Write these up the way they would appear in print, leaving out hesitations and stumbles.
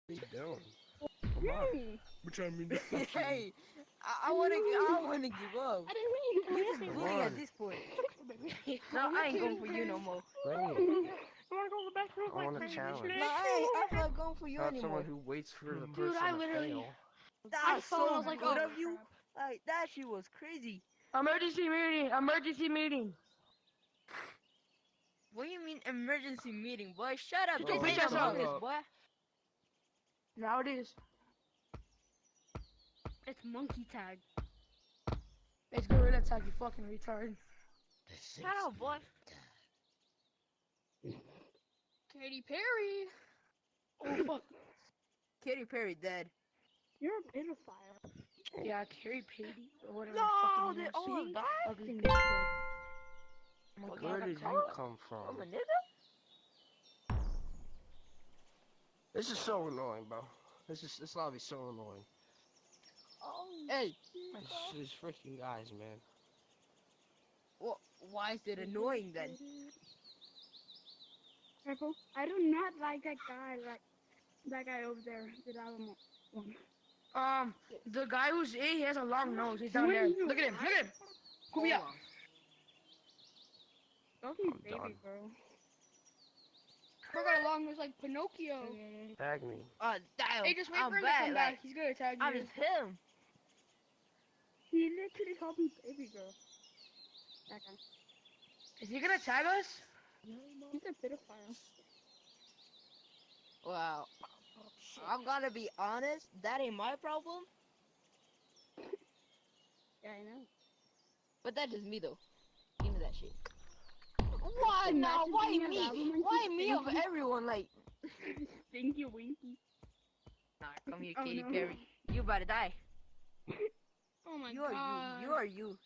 What are you doing? Come on. What you mean? Hey, I wanna give up. I didn't mean to. You just Come bullying at on. this point. Baby. No, I ain't going for you no more. Bring it. I want to go to the bathroom. I want a challenge. No, I feel like going for you Not someone anymore. who waits for the Dude, person I to literally- fail. I That's saw it, I so was like, good oh, of you. crap. Like that shit was crazy. Emergency meeting! Emergency meeting! What do you mean emergency meeting, boy? Shut up. Shut This your ain't bitch ass Among up. Us, boy. Now it is. It's monkey tag. It's gorilla tag, you fucking retard. Shut up, boy. Katy Perry! Oh fuck. Katy Perry dead. You're a pedophile. Yeah, Katy Perry or whatever. No, fucking they name. all See? died? Ugly bitch dead. Oh my Fuck god. Where did you come I'm a from? nigga. This is so annoying, bro. This lobby's so annoying. Oh, hey. These freaking guys, man. Well, why is it annoying then? Purple, I do not like that guy over there, the Alamo one. The guy who's he has a long nose. He's down there. Look at him. Look at him. Come here. Don't be I'm baby done. girl. Bro got a long nose like Pinocchio. Tag me. Damn. Hey, just wait I'm for him to back. come back. He's gonna tag I'm you. just him. He literally called me baby girl. That guy. Is he gonna tag us? He's a pedophile. Wow. I'm gonna be honest. That ain't my problem. Yeah, I know. But that's just me though. Give me that shit. Why now? Imagine Why being a me? lava monkey Why me of thinking- everyone? Like, Stinky winky. nah, come here, Oh, Katy no. Perry. You about to die. Oh my You god. are you. You are you.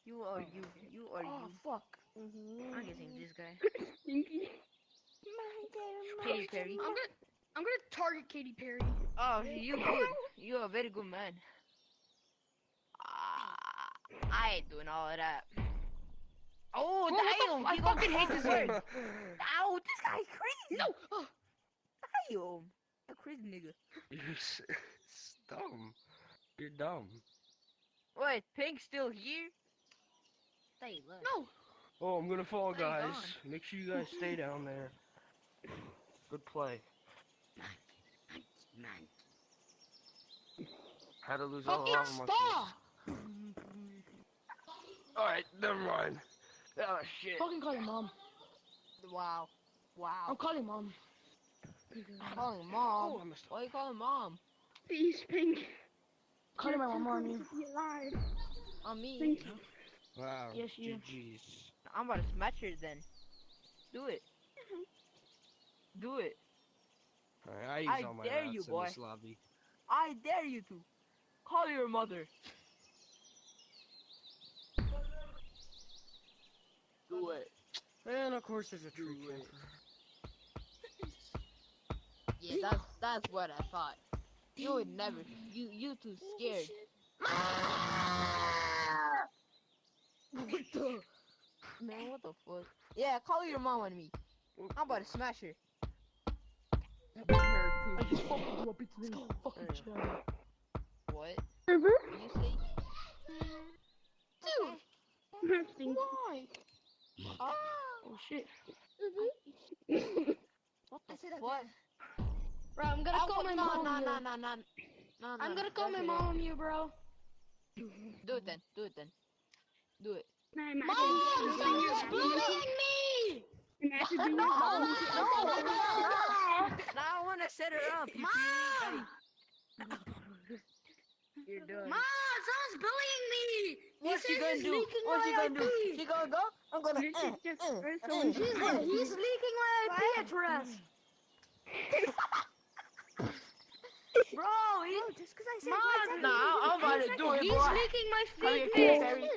You are you. You are Oh you. fuck. I'm guessing this guy. Stinky. Katy Perry. I'm gonna target Katy Perry. Oh, you good. You're a very good man. I ain't doing all of that. Oh, Bro, what the damn! f- I he gonna fucking hate this forward. game. Ow, this guy's crazy. No. Oh, Damn. A crazy nigga. It's dumb. You're dumb. Wait, Pink's still here? Stay look. no. Oh, I'm gonna fall, Thank guys. God. Make sure you guys stay down there. Good play. Had to lose all the Fucking lava monkeys. stop. Alright, never mind. Oh shit. Fucking call your mom. Wow. I'm Wow. calling mom. Calling mom. Oh, I missed. Why you calling mom? Please, Pink. Calling my mom on You're you. supposed to be alive. On me. Thank you. Wow. Yes, you. GG's. I'm about to smash her then. Do it. Do it. Alright, I use I all my dare rats you, in boy. this lobby. I dare you to. Call your mother. Do it. And of course there's a tree Do it. camper. Yeah, that's what I thought. You would never. You too scared. What the? Man, what the fuck? Yeah, call your mom on me. I'm about to smash her. Beat her I too. just fucking do a bit to this fucking child. What? River? You say? Dude, Stinky. why? Oh, Oh shit. what the fuck? Bro, I'm gonna call my mom on you. No, I'm gonna call my mom on you, bro. Do it then. Do it then. Do it. Imagine Mom, being someone's a- bullying me! Imagine being No, a lava no, monkey. Now I wanna set her up. You feel me? Like, you're done. Mom, someone's bullying me! What's she gonna do? What's she gonna do? She gonna go? I'm gonna. This is just so He's leaking my IP address! Bro, just because I said Mom, Nah, I'm about to do it, he's boy. leaking my Come here, fake Katy news. Perry.